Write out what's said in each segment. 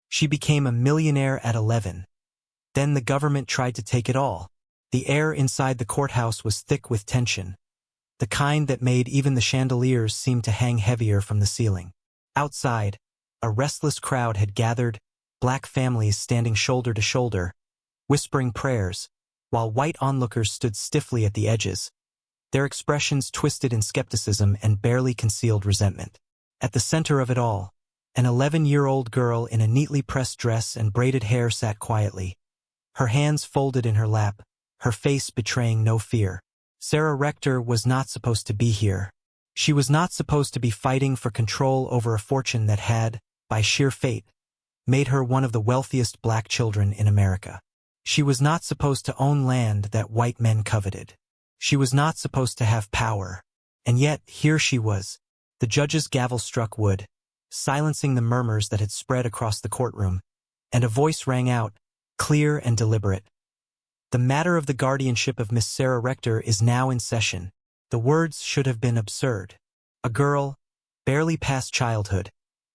She became a millionaire at 11. Then the government tried to take it all. The air inside the courthouse was thick with tension, the kind that made even the chandeliers seem to hang heavier from the ceiling. Outside, a restless crowd had gathered, black families standing shoulder to shoulder, whispering prayers, while white onlookers stood stiffly at the edges, their expressions twisted in skepticism and barely concealed resentment. At the center of it all, an 11-year-old girl in a neatly pressed dress and braided hair sat quietly, her hands folded in her lap, her face betraying no fear. Sarah Rector was not supposed to be here. She was not supposed to be fighting for control over a fortune that had, by sheer fate, made her one of the wealthiest black children in America. She was not supposed to own land that white men coveted. She was not supposed to have power. And yet, here she was. The judge's gavel struck wood, silencing the murmurs that had spread across the courtroom, and a voice rang out, clear and deliberate. The matter of the guardianship of Miss Sarah Rector is now in session. The words should have been absurd. A girl, barely past childhood,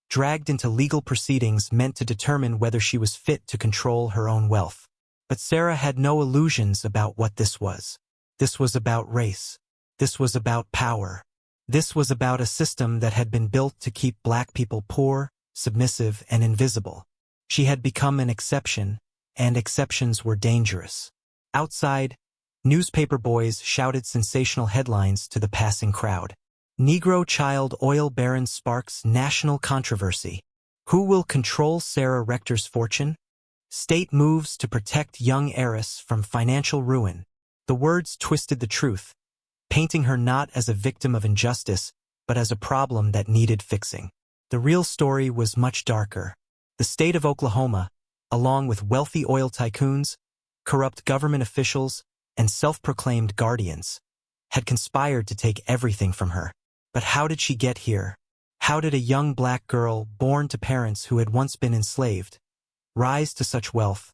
dragged into legal proceedings meant to determine whether she was fit to control her own wealth. But Sarah had no illusions about what this was. This was about race. This was about power. This was about a system that had been built to keep black people poor, submissive, and invisible. She had become an exception, and exceptions were dangerous. Outside, newspaper boys shouted sensational headlines to the passing crowd. Negro child oil baron sparks national controversy. Who will control Sarah Rector's fortune? State moves to protect young heiress from financial ruin. The words twisted the truth, painting her not as a victim of injustice, but as a problem that needed fixing. The real story was much darker. The state of Oklahoma, along with wealthy oil tycoons, corrupt government officials, and self-proclaimed guardians, had conspired to take everything from her. But how did she get here? How did a young black girl, born to parents who had once been enslaved, rise to such wealth,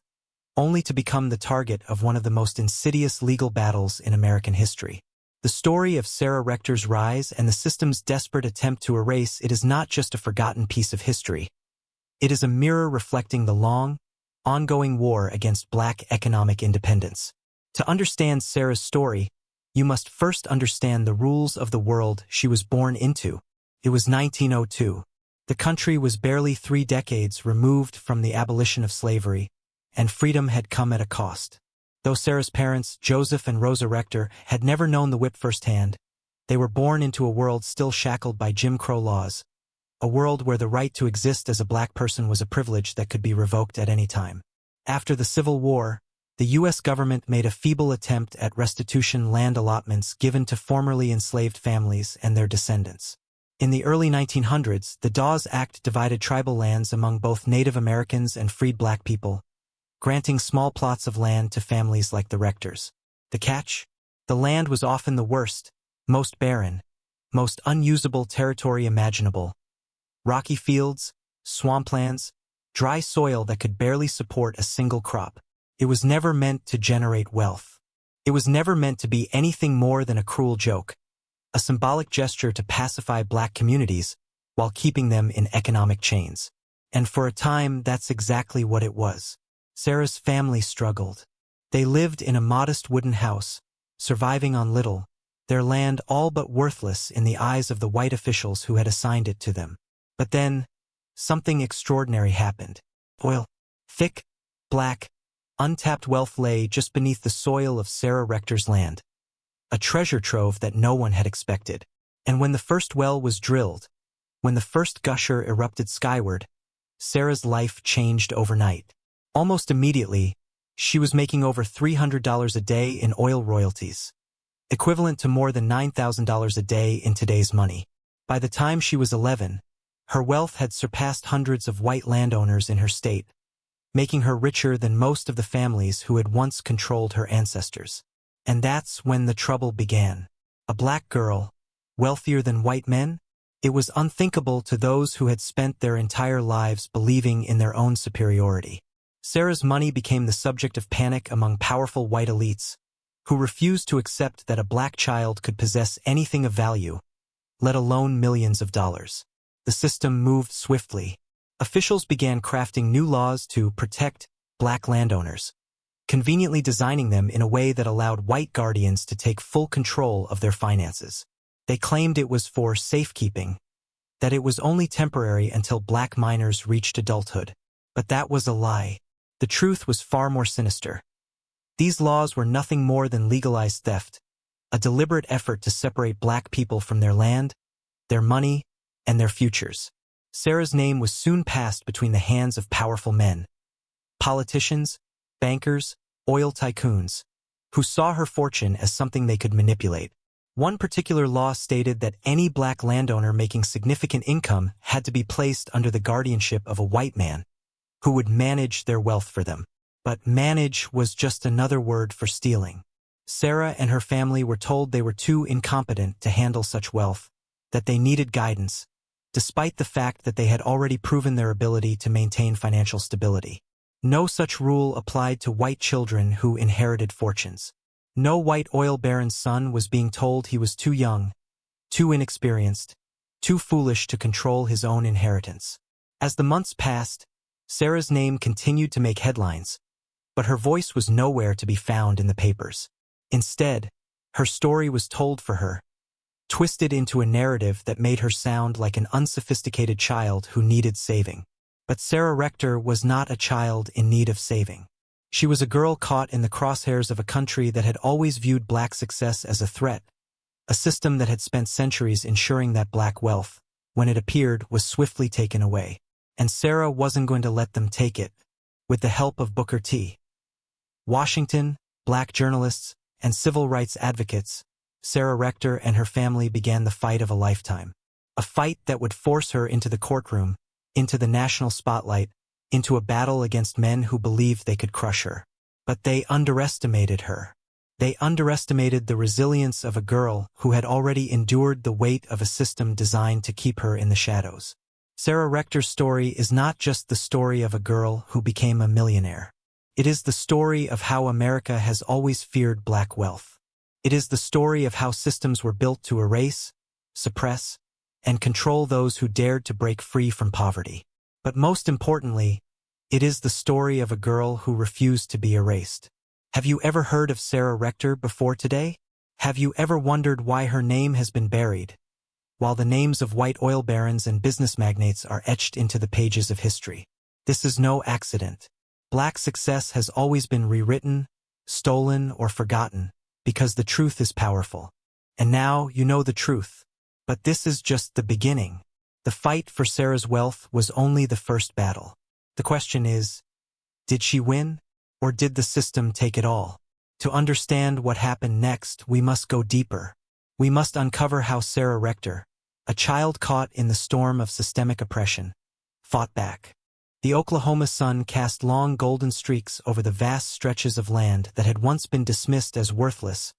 only to become the target of one of the most insidious legal battles in American history? The story of Sarah Rector's rise and the system's desperate attempt to erase it is not just a forgotten piece of history. It is a mirror reflecting the long, ongoing war against black economic independence. To understand Sarah's story, you must first understand the rules of the world she was born into. It was 1902. The country was barely 3 decades removed from the abolition of slavery, and freedom had come at a cost. Though Sarah's parents, Joseph and Rosa Rector, had never known the whip firsthand, they were born into a world still shackled by Jim Crow laws, a world where the right to exist as a black person was a privilege that could be revoked at any time. After the Civil War, the U.S. government made a feeble attempt at restitution land allotments given to formerly enslaved families and their descendants. In the early 1900s, the Dawes Act divided tribal lands among both Native Americans and freed black people, granting small plots of land to families like the Rectors. The catch? The land was often the worst, most barren, most unusable territory imaginable. Rocky fields, swamplands, dry soil that could barely support a single crop. It was never meant to generate wealth. It was never meant to be anything more than a cruel joke, a symbolic gesture to pacify black communities while keeping them in economic chains. And for a time, that's exactly what it was. Sarah's family struggled. They lived in a modest wooden house, surviving on little, their land all but worthless in the eyes of the white officials who had assigned it to them. But then, something extraordinary happened. Oil, thick, black, untapped wealth lay just beneath the soil of Sarah Rector's land. A treasure trove that no one had expected. And when the first well was drilled, when the first gusher erupted skyward, Sarah's life changed overnight. Almost immediately, she was making over $300 a day in oil royalties, equivalent to more than $9,000 a day in today's money. By the time she was 11, her wealth had surpassed hundreds of white landowners in her state, making her richer than most of the families who had once controlled her ancestors. And that's when the trouble began. A black girl, wealthier than white men? It was unthinkable to those who had spent their entire lives believing in their own superiority. Sarah's money became the subject of panic among powerful white elites, who refused to accept that a black child could possess anything of value, let alone millions of dollars. The system moved swiftly. Officials began crafting new laws to protect black landowners, conveniently designing them in a way that allowed white guardians to take full control of their finances. They claimed it was for safekeeping, that it was only temporary until black minors reached adulthood. But that was a lie. The truth was far more sinister. These laws were nothing more than legalized theft, a deliberate effort to separate black people from their land, their money, and their futures. Sarah's name was soon passed between the hands of powerful men, politicians, bankers, oil tycoons, who saw her fortune as something they could manipulate. One particular law stated that any black landowner making significant income had to be placed under the guardianship of a white man, who would manage their wealth for them. But manage was just another word for stealing. Sarah and her family were told they were too incompetent to handle such wealth, that they needed guidance, despite the fact that they had already proven their ability to maintain financial stability. No such rule applied to white children who inherited fortunes. No white oil baron's son was being told he was too young, too inexperienced, too foolish to control his own inheritance. As the months passed, Sarah's name continued to make headlines, but her voice was nowhere to be found in the papers. Instead, her story was told for her, twisted into a narrative that made her sound like an unsophisticated child who needed saving. But Sarah Rector was not a child in need of saving. She was a girl caught in the crosshairs of a country that had always viewed black success as a threat, a system that had spent centuries ensuring that black wealth, when it appeared, was swiftly taken away. And Sarah wasn't going to let them take it. With the help of Booker T. Washington, black journalists, and civil rights advocates, Sarah Rector and her family began the fight of a lifetime. A fight that would force her into the courtroom, into the national spotlight, into a battle against men who believed they could crush her. But they underestimated her. They underestimated the resilience of a girl who had already endured the weight of a system designed to keep her in the shadows. Sarah Rector's story is not just the story of a girl who became a millionaire. It is the story of how America has always feared black wealth. It is the story of how systems were built to erase, suppress, and control those who dared to break free from poverty. But most importantly, it is the story of a girl who refused to be erased. Have you ever heard of Sarah Rector before today? Have you ever wondered why her name has been buried, while the names of white oil barons and business magnates are etched into the pages of history? This is no accident. Black success has always been rewritten, stolen, or forgotten, because the truth is powerful. And now you know the truth. But this is just the beginning. The fight for Sarah's wealth was only the first battle. The question is, did she win, or did the system take it all? To understand what happened next, we must go deeper. We must uncover how Sarah Rector, a child caught in the storm of systemic oppression, fought back. The Oklahoma sun cast long golden streaks over the vast stretches of land that had once been dismissed as worthless,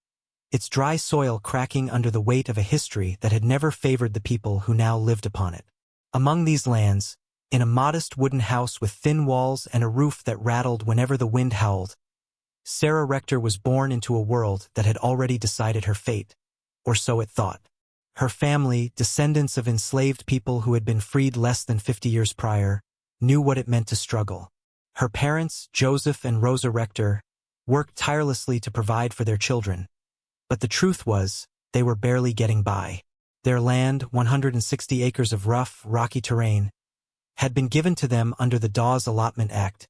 its dry soil cracking under the weight of a history that had never favored the people who now lived upon it. Among these lands, in a modest wooden house with thin walls and a roof that rattled whenever the wind howled, Sarah Rector was born into a world that had already decided her fate, or so it thought. Her family, descendants of enslaved people who had been freed less than 50 years prior, knew what it meant to struggle. Her parents, Joseph and Rosa Rector, worked tirelessly to provide for their children. But the truth was, they were barely getting by. Their land, 160 acres of rough, rocky terrain, had been given to them under the Dawes Allotment Act,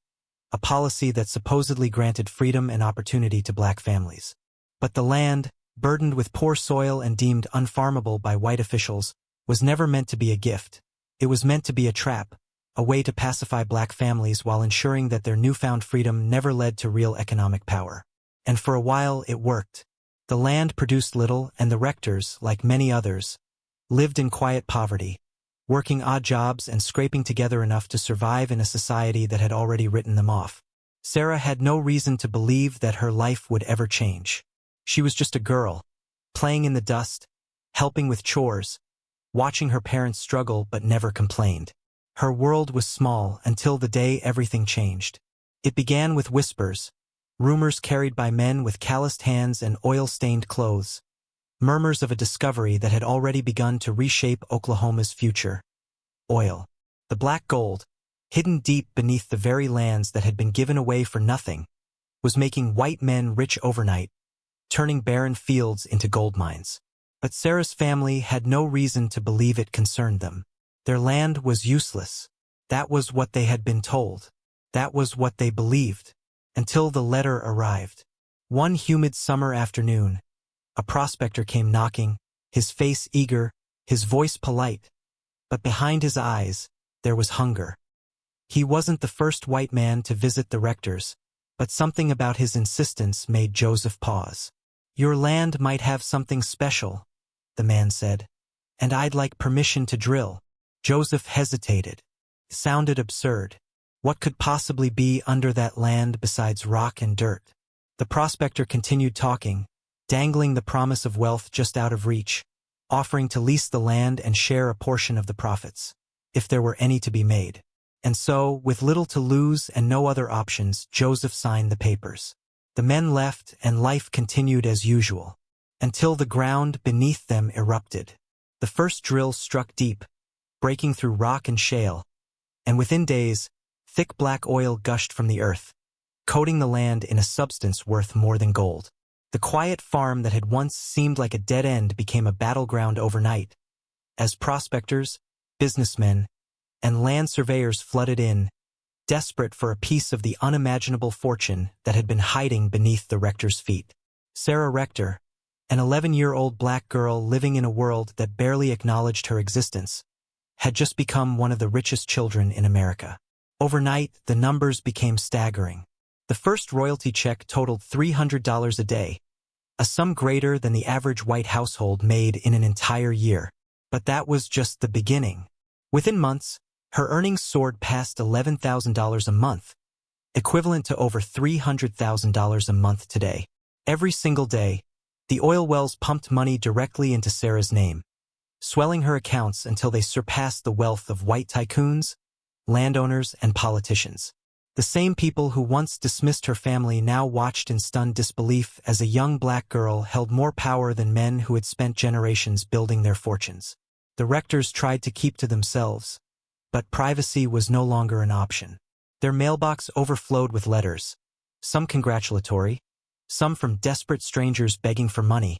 a policy that supposedly granted freedom and opportunity to black families. But the land, burdened with poor soil and deemed unfarmable by white officials, was never meant to be a gift. It was meant to be a trap, a way to pacify black families while ensuring that their newfound freedom never led to real economic power. And for a while it worked. The land produced little, and the Rectors, like many others, lived in quiet poverty, working odd jobs and scraping together enough to survive in a society that had already written them off. Sarah had no reason to believe that her life would ever change. She was just a girl, playing in the dust, helping with chores, watching her parents struggle but never complained. Her world was small until the day everything changed. It began with whispers, rumors carried by men with calloused hands and oil-stained clothes, murmurs of a discovery that had already begun to reshape Oklahoma's future. Oil. The black gold, hidden deep beneath the very lands that had been given away for nothing, was making white men rich overnight, turning barren fields into gold mines. But Sarah's family had no reason to believe it concerned them. Their land was useless. That was what they had been told. That was what they believed. Until the letter arrived. One humid summer afternoon, a prospector came knocking, his face eager, his voice polite. But behind his eyes, there was hunger. He wasn't the first white man to visit the Rectors, but something about his insistence made Joseph pause. "Your land might have something special," the man said, "and I'd like permission to drill." Joseph hesitated. It sounded absurd. What could possibly be under that land besides rock and dirt? The prospector continued talking, dangling the promise of wealth just out of reach, offering to lease the land and share a portion of the profits, if there were any to be made. And so, with little to lose and no other options, Joseph signed the papers. The men left and life continued as usual, until the ground beneath them erupted. The first drill struck deep, breaking through rock and shale, and within days, thick black oil gushed from the earth, coating the land in a substance worth more than gold. The quiet farm that had once seemed like a dead end became a battleground overnight, as prospectors, businessmen, and land surveyors flooded in, desperate for a piece of the unimaginable fortune that had been hiding beneath the Rector's feet. Sarah Rector, an 11-year-old black girl living in a world that barely acknowledged her existence, had just become one of the richest children in America. Overnight, the numbers became staggering. The first royalty check totaled $300 a day, a sum greater than the average white household made in an entire year. But that was just the beginning. Within months, her earnings soared past $11,000 a month, equivalent to over $300,000 a month today. Every single day, the oil wells pumped money directly into Sarah's name, swelling her accounts until they surpassed the wealth of white tycoons, landowners, and politicians. The same people who once dismissed her family now watched in stunned disbelief as a young black girl held more power than men who had spent generations building their fortunes. The Rectors tried to keep to themselves, but privacy was no longer an option. Their mailbox overflowed with letters, some congratulatory, some from desperate strangers begging for money,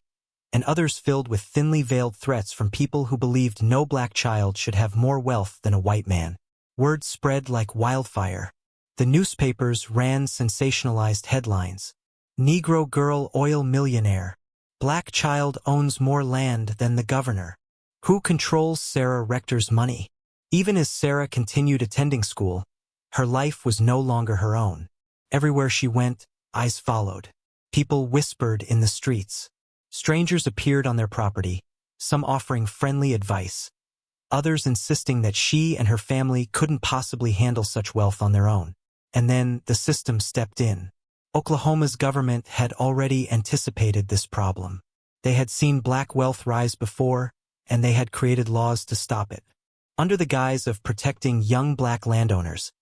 and others filled with thinly veiled threats from people who believed no black child should have more wealth than a white man. Word spread like wildfire. The newspapers ran sensationalized headlines. Negro girl oil millionaire. Black child owns more land than the governor. Who controls Sarah Rector's money? Even as Sarah continued attending school, her life was no longer her own. Everywhere she went, eyes followed. People whispered in the streets. Strangers appeared on their property, some offering friendly advice, others insisting that she and her family couldn't possibly handle such wealth on their own. And then the system stepped in. Oklahoma's government had already anticipated this problem. They had seen black wealth rise before, and they had created laws to stop it. Under the guise of protecting young black landowners,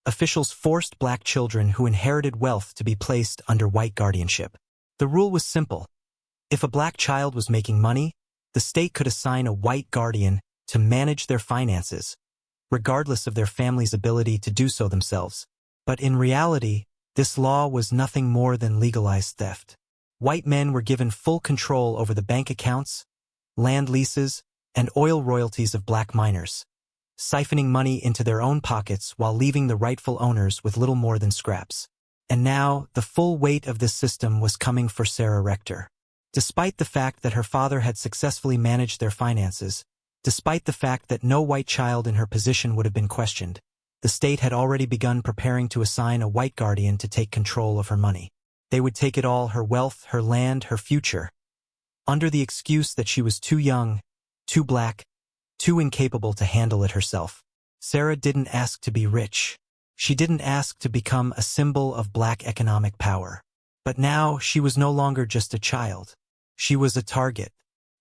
officials forced black children who inherited wealth to be placed under white guardianship. The rule was simple. If a black child was making money, the state could assign a white guardian to manage their finances, regardless of their family's ability to do so themselves. But in reality, this law was nothing more than legalized theft. White men were given full control over the bank accounts, land leases, and oil royalties of black miners, siphoning money into their own pockets while leaving the rightful owners with little more than scraps. And now, the full weight of this system was coming for Sarah Rector. Despite the fact that her father had successfully managed their finances, despite the fact that no white child in her position would have been questioned, the state had already begun preparing to assign a white guardian to take control of her money. They would take it all, her wealth, her land, her future, under the excuse that she was too young, too black, too incapable to handle it herself. Sarah didn't ask to be rich. She didn't ask to become a symbol of black economic power. But now she was no longer just a child. She was a target,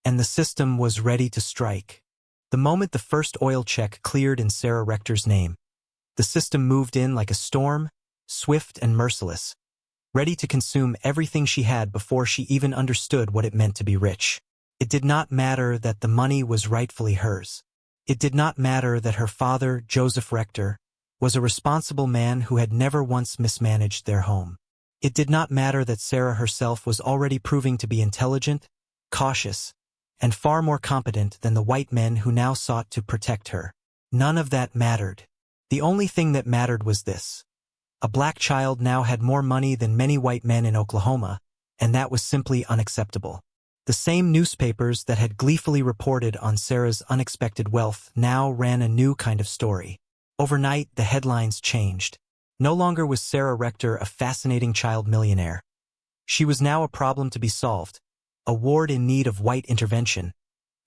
and the system was ready to strike. The moment the first oil check cleared in Sarah Rector's name, the system moved in like a storm, swift and merciless, ready to consume everything she had before she even understood what it meant to be rich. It did not matter that the money was rightfully hers. It did not matter that her father, Joseph Rector, was a responsible man who had never once mismanaged their home. It did not matter that Sarah herself was already proving to be intelligent, cautious, and far more competent than the white men who now sought to protect her. None of that mattered. The only thing that mattered was this. A black child now had more money than many white men in Oklahoma, and that was simply unacceptable. The same newspapers that had gleefully reported on Sarah's unexpected wealth now ran a new kind of story. Overnight, the headlines changed. No longer was Sarah Rector a fascinating child millionaire. She was now a problem to be solved, a ward in need of white intervention,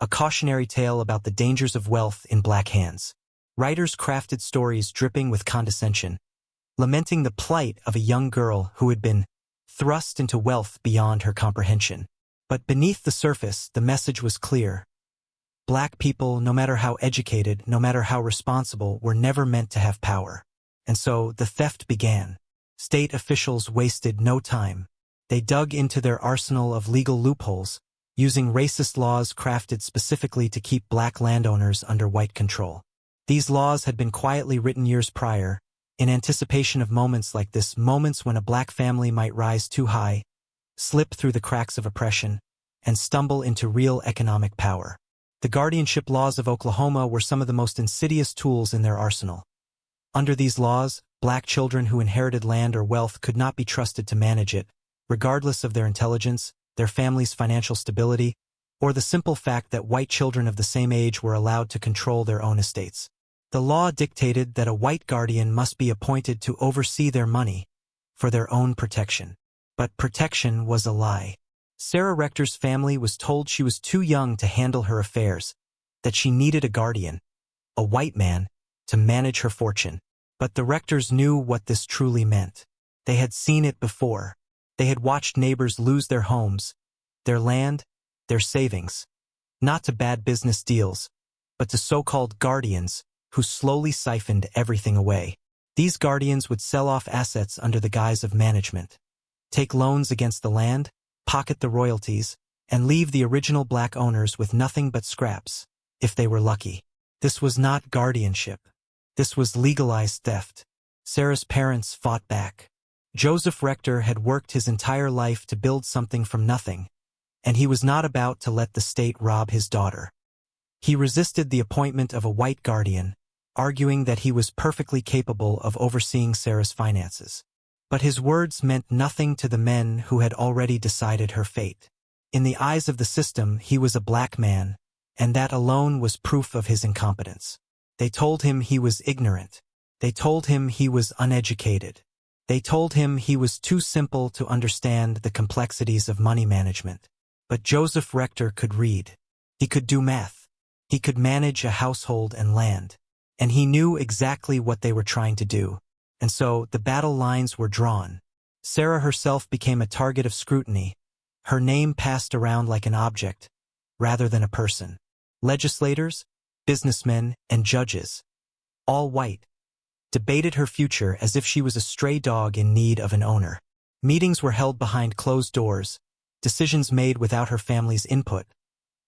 a cautionary tale about the dangers of wealth in black hands. Writers crafted stories dripping with condescension, lamenting the plight of a young girl who had been thrust into wealth beyond her comprehension. But beneath the surface, the message was clear. Black people, no matter how educated, no matter how responsible, were never meant to have power. And so the theft began. State officials wasted no time. They dug into their arsenal of legal loopholes, using racist laws crafted specifically to keep black landowners under white control. These laws had been quietly written years prior, in anticipation of moments like this, moments when a black family might rise too high, slip through the cracks of oppression, and stumble into real economic power. The guardianship laws of Oklahoma were some of the most insidious tools in their arsenal. Under these laws, black children who inherited land or wealth could not be trusted to manage it, regardless of their intelligence, their family's financial stability, or the simple fact that white children of the same age were allowed to control their own estates. The law dictated that a white guardian must be appointed to oversee their money for their own protection. But protection was a lie. Sarah Rector's family was told she was too young to handle her affairs, that she needed a guardian, a white man, to manage her fortune. But the Rectors knew what this truly meant. They had seen it before. They had watched neighbors lose their homes, their land, their savings, not to bad business deals, but to so-called guardians who slowly siphoned everything away. These guardians would sell off assets under the guise of management, take loans against the land, pocket the royalties, and leave the original black owners with nothing but scraps, if they were lucky. This was not guardianship. This was legalized theft. Sarah's parents fought back. Joseph Rector had worked his entire life to build something from nothing, and he was not about to let the state rob his daughter. He resisted the appointment of a white guardian, arguing that he was perfectly capable of overseeing Sarah's finances. But his words meant nothing to the men who had already decided her fate. In the eyes of the system, he was a black man, and that alone was proof of his incompetence. They told him he was ignorant. They told him he was uneducated. They told him he was too simple to understand the complexities of money management. But Joseph Rector could read. He could do math. He could manage a household and land. And he knew exactly what they were trying to do. And so the battle lines were drawn. Sarah herself became a target of scrutiny. Her name passed around like an object, rather than a person. Legislators, businessmen, and judges, all white, debated her future as if she was a stray dog in need of an owner. Meetings were held behind closed doors, decisions made without her family's input,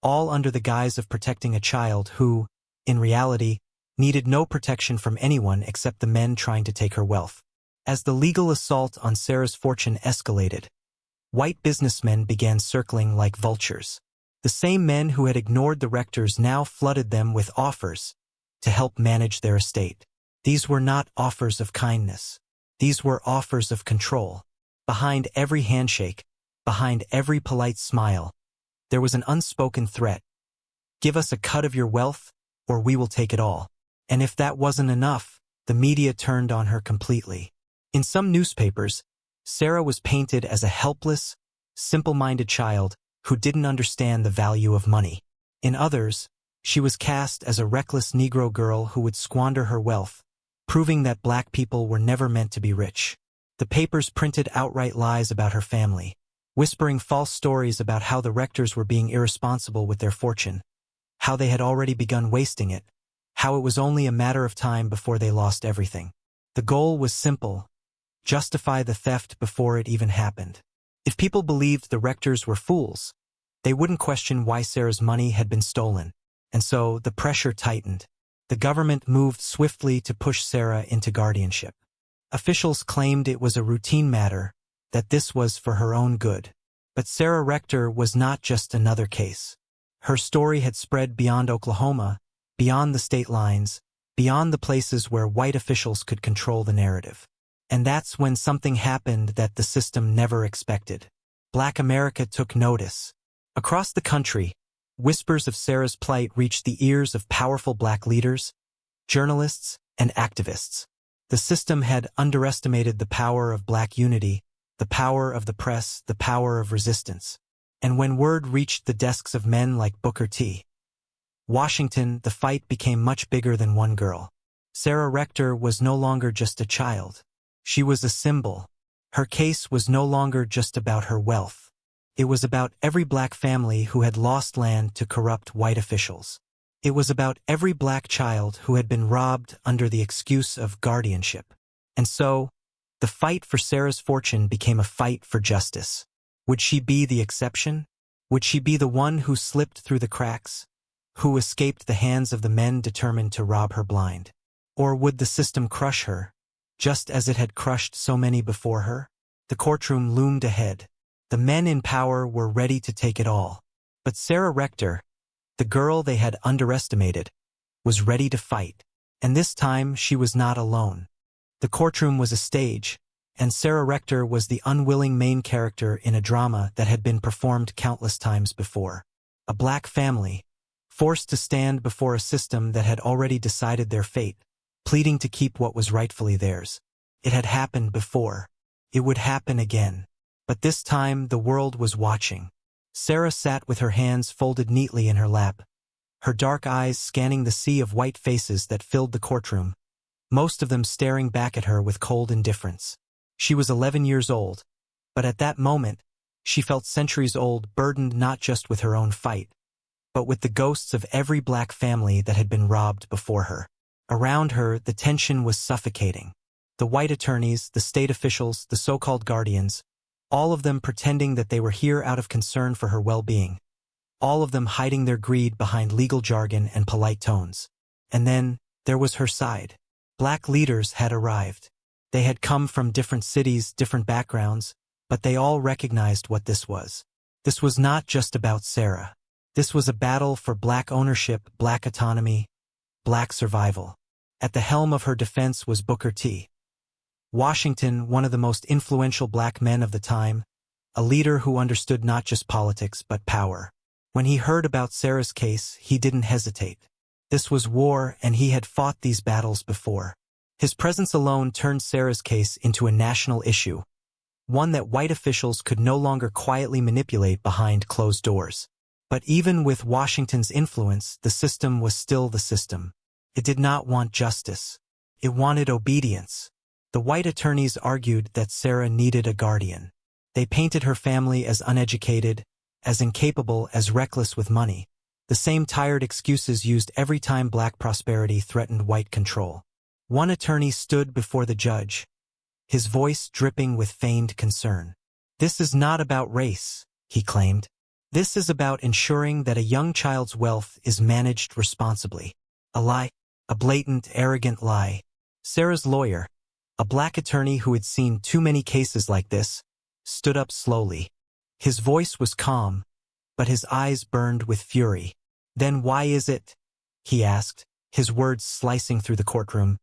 all under the guise of protecting a child who, in reality, needed no protection from anyone except the men trying to take her wealth. As the legal assault on Sarah's fortune escalated, white businessmen began circling like vultures. The same men who had ignored the Rectors now flooded them with offers to help manage their estate. These were not offers of kindness. These were offers of control. Behind every handshake, behind every polite smile, there was an unspoken threat. Give us a cut of your wealth, or we will take it all. And if that wasn't enough, the media turned on her completely. In some newspapers, Sarah was painted as a helpless, simple-minded child who didn't understand the value of money. In others, she was cast as a reckless Negro girl who would squander her wealth, proving that black people were never meant to be rich. The papers printed outright lies about her family, whispering false stories about how the Rectors were being irresponsible with their fortune, how they had already begun wasting it, how it was only a matter of time before they lost everything. The goal was simple: justify the theft before it even happened. If people believed the Rectors were fools, they wouldn't question why Sarah's money had been stolen, and so the pressure tightened. The government moved swiftly to push Sarah into guardianship. Officials claimed it was a routine matter, that this was for her own good. But Sarah Rector was not just another case. Her story had spread beyond Oklahoma, beyond the state lines, beyond the places where white officials could control the narrative. And that's when something happened that the system never expected. Black America took notice. Across the country, whispers of Sarah's plight reached the ears of powerful black leaders, journalists, and activists. The system had underestimated the power of black unity, the power of the press, the power of resistance. And when word reached the desks of men like Booker T. Washington, the fight became much bigger than one girl. Sarah Rector was no longer just a child. She was a symbol. Her case was no longer just about her wealth. It was about every black family who had lost land to corrupt white officials. It was about every black child who had been robbed under the excuse of guardianship. And so, the fight for Sarah's fortune became a fight for justice. Would she be the exception? Would she be the one who slipped through the cracks, who escaped the hands of the men determined to rob her blind? Or would the system crush her, just as it had crushed so many before her? The courtroom loomed ahead. The men in power were ready to take it all. But Sarah Rector, the girl they had underestimated, was ready to fight. And this time she was not alone. The courtroom was a stage, and Sarah Rector was the unwilling main character in a drama that had been performed countless times before. A black family, forced to stand before a system that had already decided their fate, pleading to keep what was rightfully theirs. It had happened before. It would happen again. But this time the world was watching. Sarah sat with her hands folded neatly in her lap, her dark eyes scanning the sea of white faces that filled the courtroom, most of them staring back at her with cold indifference. She was 11 years old, but at that moment, she felt centuries old, burdened not just with her own fight, but with the ghosts of every black family that had been robbed before her. Around her, the tension was suffocating. The white attorneys, the state officials, the so-called guardians, all of them pretending that they were here out of concern for her well-being. All of them hiding their greed behind legal jargon and polite tones. And then, there was her side. Black leaders had arrived. They had come from different cities, different backgrounds, but they all recognized what this was. This was not just about Sarah. This was a battle for black ownership, black autonomy, black survival. At the helm of her defense was Booker T. Washington, one of the most influential black men of the time, a leader who understood not just politics but power. When he heard about Sarah's case, he didn't hesitate. This was war, and he had fought these battles before. His presence alone turned Sarah's case into a national issue, one that white officials could no longer quietly manipulate behind closed doors. But even with Washington's influence, the system was still the system. It did not want justice. It wanted obedience. The white attorneys argued that Sarah needed a guardian. They painted her family as uneducated, as incapable, as reckless with money. The same tired excuses used every time black prosperity threatened white control. One attorney stood before the judge, his voice dripping with feigned concern. "This is not about race," he claimed. "This is about ensuring that a young child's wealth is managed responsibly." A lie. A blatant, arrogant lie. Sarah's lawyer, a black attorney who had seen too many cases like this, stood up slowly. His voice was calm, but his eyes burned with fury. "Then why is it," he asked, his words slicing through the courtroom,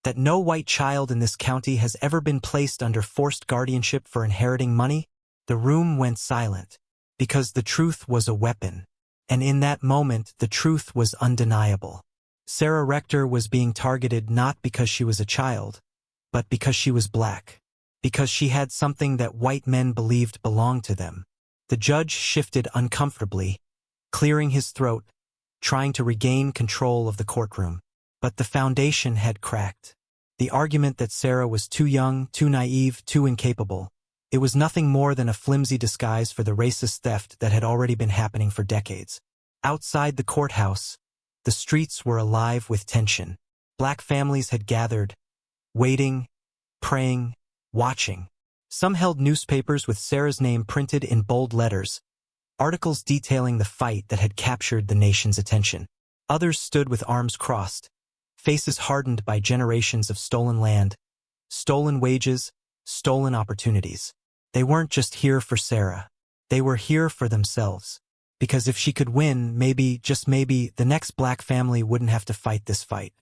"that no white child in this county has ever been placed under forced guardianship for inheriting money?" The room went silent, because the truth was a weapon. And in that moment, the truth was undeniable. Sarah Rector was being targeted not because she was a child, but because she was black. Because she had something that white men believed belonged to them. The judge shifted uncomfortably, clearing his throat, trying to regain control of the courtroom. But the foundation had cracked. The argument that Sarah was too young, too naive, too incapable, it was nothing more than a flimsy disguise for the racist theft that had already been happening for decades. Outside the courthouse, the streets were alive with tension. Black families had gathered, waiting, praying, watching. Some held newspapers with Sarah's name printed in bold letters, articles detailing the fight that had captured the nation's attention. Others stood with arms crossed, faces hardened by generations of stolen land, stolen wages, stolen opportunities. They weren't just here for Sarah. They were here for themselves. Because if she could win, maybe, just maybe, the next black family wouldn't have to fight this fight.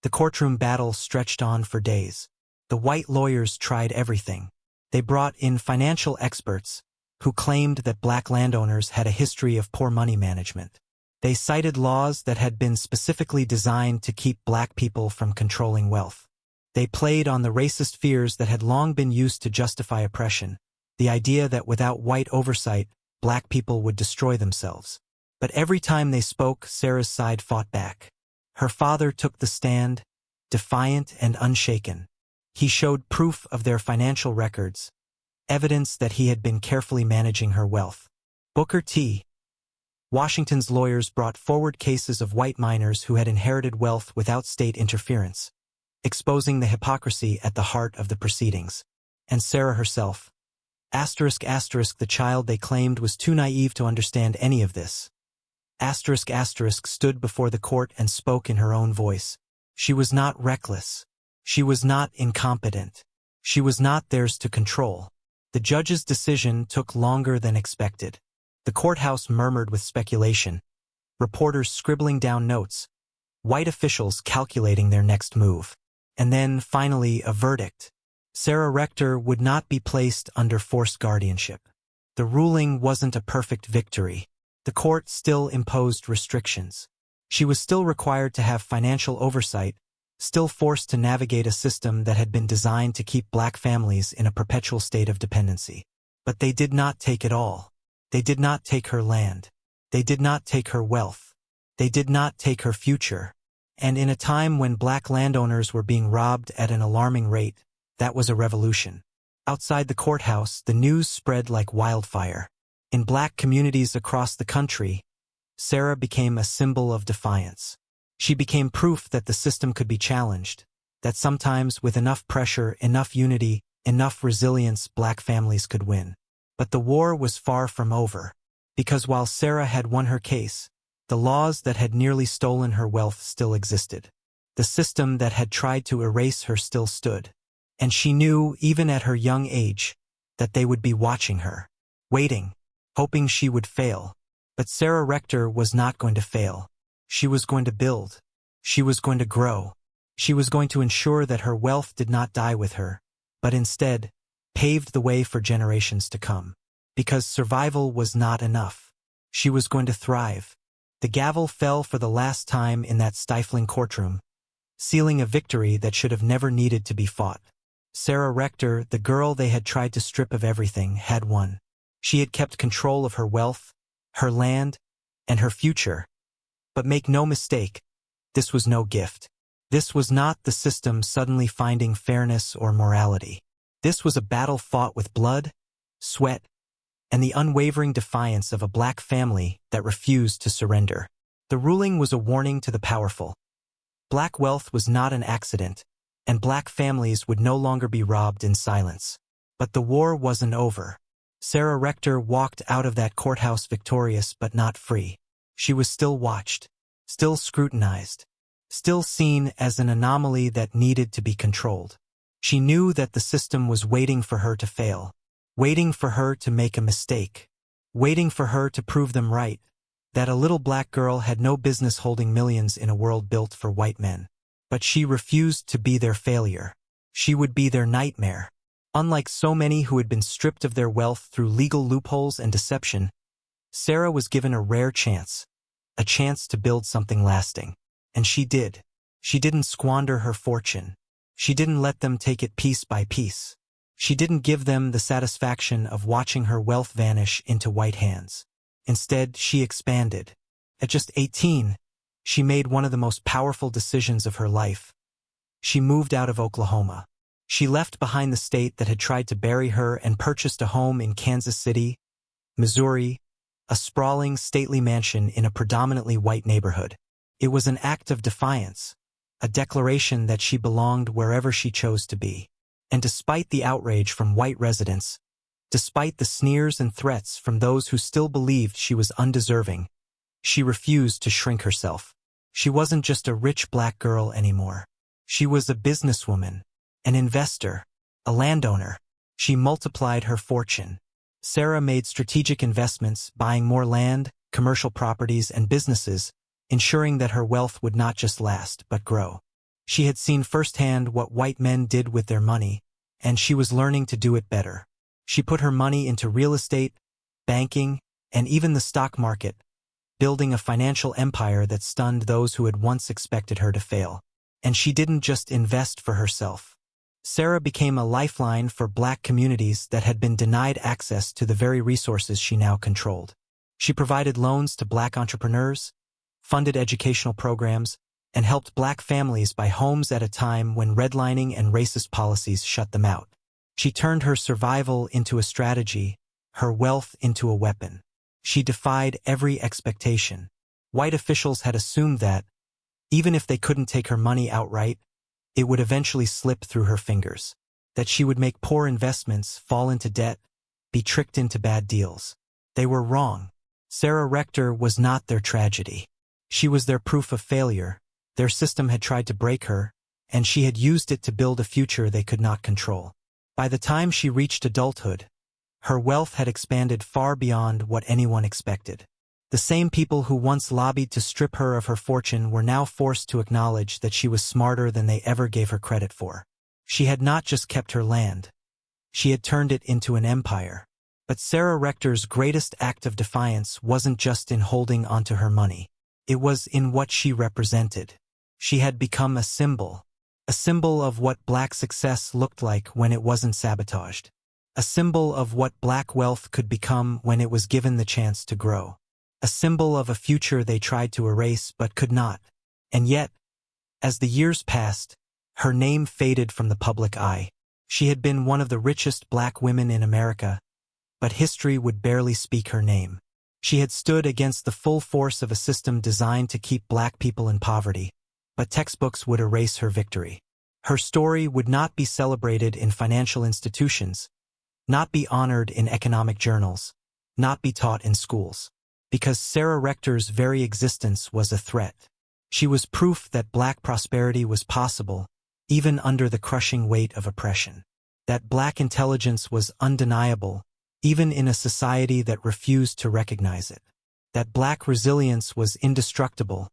The courtroom battle stretched on for days. The white lawyers tried everything. They brought in financial experts who claimed that black landowners had a history of poor money management. They cited laws that had been specifically designed to keep black people from controlling wealth. They played on the racist fears that had long been used to justify oppression, the idea that without white oversight, black people would destroy themselves. But every time they spoke, Sarah's side fought back. Her father took the stand, defiant and unshaken. He showed proof of their financial records, evidence that he had been carefully managing her wealth. Booker T. Washington's lawyers brought forward cases of white miners who had inherited wealth without state interference, exposing the hypocrisy at the heart of the proceedings. And Sarah herself, the child they claimed was too naive to understand any of this, stood before the court and spoke in her own voice. She was not reckless. She was not incompetent. She was not theirs to control. The judge's decision took longer than expected. The courthouse murmured with speculation, reporters scribbling down notes, white officials calculating their next move. And then, finally, a verdict. Sarah Rector would not be placed under forced guardianship. The ruling wasn't a perfect victory. The court still imposed restrictions. She was still required to have financial oversight, still forced to navigate a system that had been designed to keep black families in a perpetual state of dependency. But they did not take it all. They did not take her land. They did not take her wealth. They did not take her future. And in a time when black landowners were being robbed at an alarming rate, that was a revolution. Outside the courthouse, the news spread like wildfire. In black communities across the country, Sarah became a symbol of defiance. She became proof that the system could be challenged, that sometimes with enough pressure, enough unity, enough resilience, black families could win. But the war was far from over, because while Sarah had won her case, the laws that had nearly stolen her wealth still existed. The system that had tried to erase her still stood. And she knew, even at her young age, that they would be watching her, waiting, hoping she would fail. But Sarah Rector was not going to fail. She was going to build. She was going to grow. She was going to ensure that her wealth did not die with her, but instead paved the way for generations to come. Because survival was not enough. She was going to thrive. The gavel fell for the last time in that stifling courtroom, sealing a victory that should have never needed to be fought. Sarah Rector, the girl they had tried to strip of everything, had won. She had kept control of her wealth, her land, and her future. But make no mistake, this was no gift. This was not the system suddenly finding fairness or morality. This was a battle fought with blood, sweat, and the unwavering defiance of a black family that refused to surrender. The ruling was a warning to the powerful. Black wealth was not an accident, and black families would no longer be robbed in silence. But the war wasn't over. Sarah Rector walked out of that courthouse victorious but not free. She was still watched, still scrutinized, still seen as an anomaly that needed to be controlled. She knew that the system was waiting for her to fail, waiting for her to make a mistake, waiting for her to prove them right, that a little black girl had no business holding millions in a world built for white men. But she refused to be their failure. She would be their nightmare. Unlike so many who had been stripped of their wealth through legal loopholes and deception, Sarah was given a rare chance, a chance to build something lasting. And she did. She didn't squander her fortune. She didn't let them take it piece by piece. She didn't give them the satisfaction of watching her wealth vanish into white hands. Instead, she expanded. At just 18, she made one of the most powerful decisions of her life. She moved out of Oklahoma. She left behind the state that had tried to bury her and purchased a home in Kansas City, Missouri, a sprawling, stately mansion in a predominantly white neighborhood. It was an act of defiance, a declaration that she belonged wherever she chose to be. And despite the outrage from white residents, despite the sneers and threats from those who still believed she was undeserving, she refused to shrink herself. She wasn't just a rich black girl anymore. She was a businesswoman, an investor, a landowner. She multiplied her fortune. Sarah made strategic investments, buying more land, commercial properties, and businesses, ensuring that her wealth would not just last, but grow. She had seen firsthand what white men did with their money, and she was learning to do it better. She put her money into real estate, banking, and even the stock market, building a financial empire that stunned those who had once expected her to fail. And she didn't just invest for herself. Sarah became a lifeline for black communities that had been denied access to the very resources she now controlled. She provided loans to black entrepreneurs, funded educational programs, and helped black families buy homes at a time when redlining and racist policies shut them out. She turned her survival into a strategy, her wealth into a weapon. She defied every expectation. White officials had assumed that, even if they couldn't take her money outright, it would eventually slip through her fingers. That she would make poor investments, fall into debt, be tricked into bad deals. They were wrong. Sarah Rector was not their tragedy. She was their proof of failure. Their system had tried to break her, and she had used it to build a future they could not control. By the time she reached adulthood, her wealth had expanded far beyond what anyone expected. The same people who once lobbied to strip her of her fortune were now forced to acknowledge that she was smarter than they ever gave her credit for. She had not just kept her land. She had turned it into an empire. But Sarah Rector's greatest act of defiance wasn't just in holding onto her money. It was in what she represented. She had become a symbol of what black success looked like when it wasn't sabotaged. A symbol of what black wealth could become when it was given the chance to grow. A symbol of a future they tried to erase but could not. And yet, as the years passed, her name faded from the public eye. She had been one of the richest black women in America, but history would barely speak her name. She had stood against the full force of a system designed to keep black people in poverty, but textbooks would erase her victory. Her story would not be celebrated in financial institutions, not be honored in economic journals, not be taught in schools. Because Sarah Rector's very existence was a threat. She was proof that black prosperity was possible, even under the crushing weight of oppression. That black intelligence was undeniable, even in a society that refused to recognize it. That black resilience was indestructible,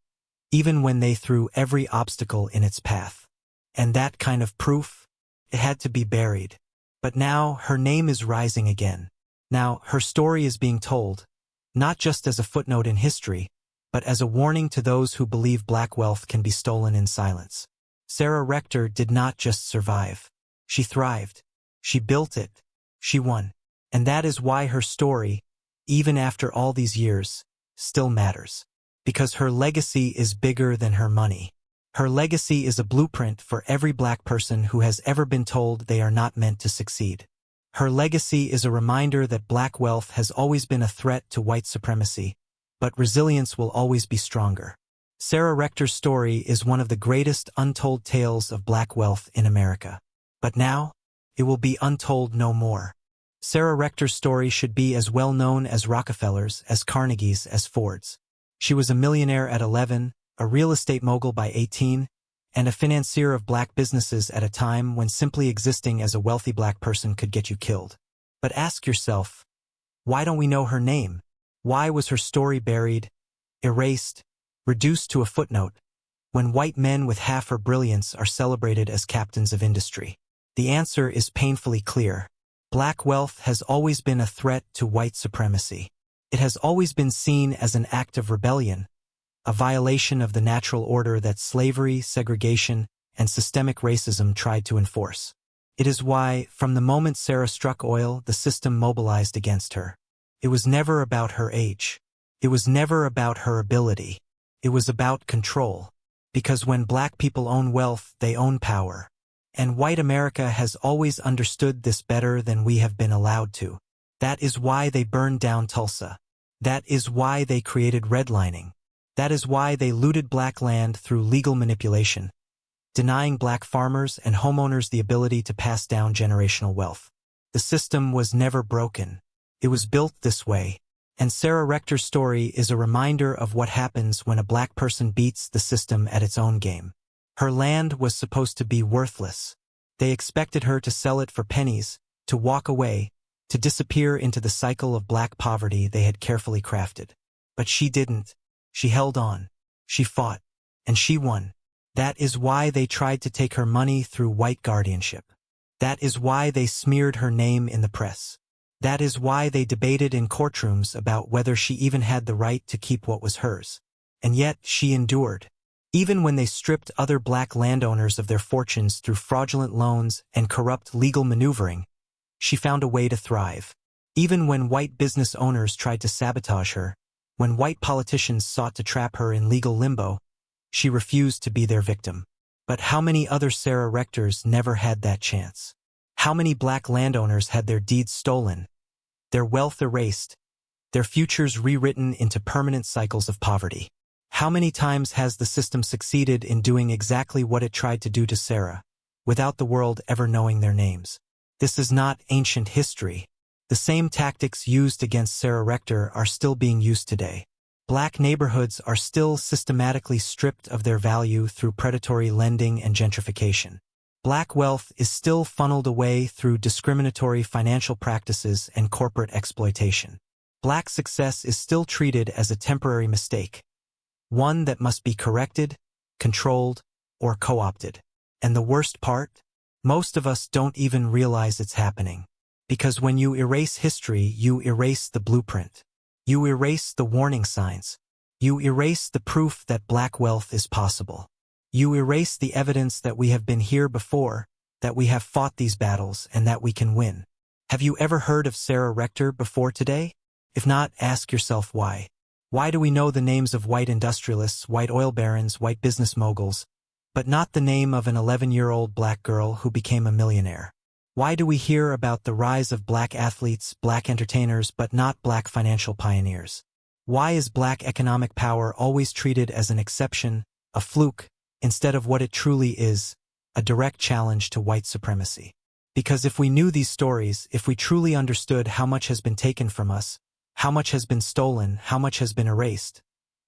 even when they threw every obstacle in its path. And that kind of proof, it had to be buried. But now her name is rising again. Now her story is being told, not just as a footnote in history, but as a warning to those who believe black wealth can be stolen in silence. Sarah Rector did not just survive. She thrived. She built it. She won. And that is why her story, even after all these years, still matters. Because her legacy is bigger than her money. Her legacy is a blueprint for every black person who has ever been told they are not meant to succeed. Her legacy is a reminder that black wealth has always been a threat to white supremacy, but resilience will always be stronger. Sarah Rector's story is one of the greatest untold tales of black wealth in America. But now, it will be untold no more. Sarah Rector's story should be as well known as Rockefeller's, as Carnegie's, as Ford's. She was a millionaire at 11, a real estate mogul by 18, and a financier of black businesses at a time when simply existing as a wealthy black person could get you killed. But ask yourself, why don't we know her name? Why was her story buried, erased, reduced to a footnote, when white men with half her brilliance are celebrated as captains of industry? The answer is painfully clear. Black wealth has always been a threat to white supremacy. It has always been seen as an act of rebellion, a violation of the natural order that slavery, segregation, and systemic racism tried to enforce. It is why, from the moment Sarah struck oil, the system mobilized against her. It was never about her age. It was never about her ability. It was about control. Because when black people own wealth, they own power. And white America has always understood this better than we have been allowed to. That is why they burned down Tulsa. That is why they created redlining. That is why they looted black land through legal manipulation, denying black farmers and homeowners the ability to pass down generational wealth. The system was never broken. It was built this way, And Sarah Rector's story is a reminder of what happens when a black person beats the system at its own game. Her land was supposed to be worthless. They expected her to sell it for pennies, to walk away, to disappear into the cycle of black poverty they had carefully crafted. But she didn't. She held on. She fought. And she won. That is why they tried to take her money through white guardianship. That is why they smeared her name in the press. That is why they debated in courtrooms about whether she even had the right to keep what was hers. And yet she endured. Even when they stripped other black landowners of their fortunes through fraudulent loans and corrupt legal maneuvering, she found a way to thrive. Even when white business owners tried to sabotage her, when white politicians sought to trap her in legal limbo, she refused to be their victim. But how many other Sarah Rectors never had that chance? How many black landowners had their deeds stolen, their wealth erased, their futures rewritten into permanent cycles of poverty? How many times has the system succeeded in doing exactly what it tried to do to Sarah, without the world ever knowing their names? This is not ancient history. The same tactics used against Sarah Rector are still being used today. Black neighborhoods are still systematically stripped of their value through predatory lending and gentrification. Black wealth is still funneled away through discriminatory financial practices and corporate exploitation. Black success is still treated as a temporary mistake, one that must be corrected, controlled, or co-opted. And the worst part? Most of us don't even realize it's happening. Because when you erase history, you erase the blueprint. You erase the warning signs. You erase the proof that black wealth is possible. You erase the evidence that we have been here before, that we have fought these battles, and that we can win. Have you ever heard of Sarah Rector before today? If not, ask yourself why. Why do we know the names of white industrialists, white oil barons, white business moguls, but not the name of an 11-year-old black girl who became a millionaire? Why do we hear about the rise of black athletes, black entertainers, but not black financial pioneers? Why is black economic power always treated as an exception, a fluke, instead of what it truly is, a direct challenge to white supremacy? Because if we knew these stories, if we truly understood how much has been taken from us, how much has been stolen, how much has been erased,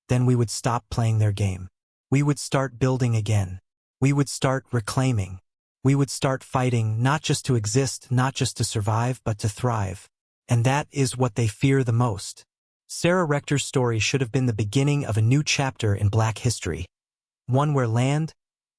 then we would stop playing their game. We would start building again. We would start reclaiming. We would start fighting not just to exist, not just to survive, but to thrive. And that is what they fear the most. Sarah Rector's story should have been the beginning of a new chapter in black history, one where land,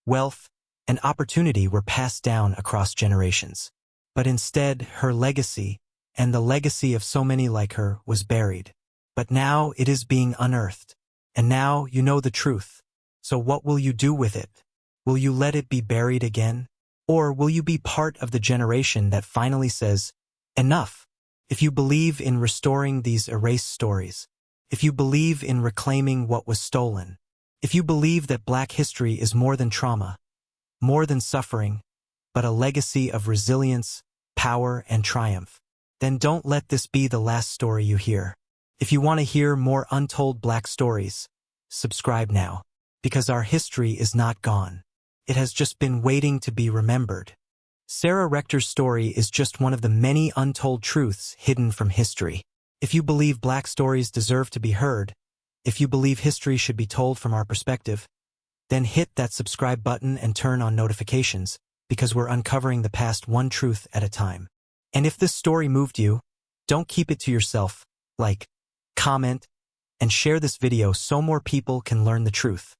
wealth, and opportunity were passed down across generations. But instead, her legacy, and the legacy of so many like her, was buried. But now it is being unearthed. And now you know the truth. So what will you do with it? Will you let it be buried again? Or will you be part of the generation that finally says, enough? If you believe in restoring these erased stories, if you believe in reclaiming what was stolen, if you believe that black history is more than trauma, more than suffering, but a legacy of resilience, power, and triumph, then don't let this be the last story you hear. If you want to hear more untold black stories, subscribe now, because our history is not gone. It has just been waiting to be remembered. Sarah Rector's story is just one of the many untold truths hidden from history. If you believe black stories deserve to be heard, if you believe history should be told from our perspective, then hit that subscribe button and turn on notifications, because we're uncovering the past one truth at a time. And if this story moved you, don't keep it to yourself. Like, comment, and share this video so more people can learn the truth.